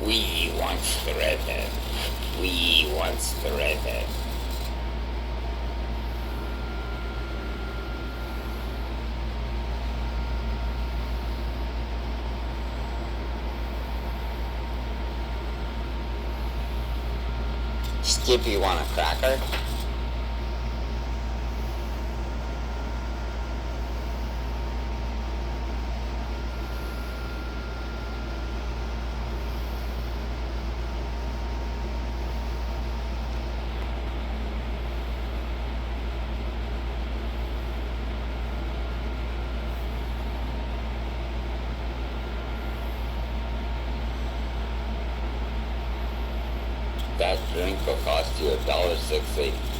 We wants the redhead. We wants the redhead. Skip, you want a cracker? That drink will cost you $1.68.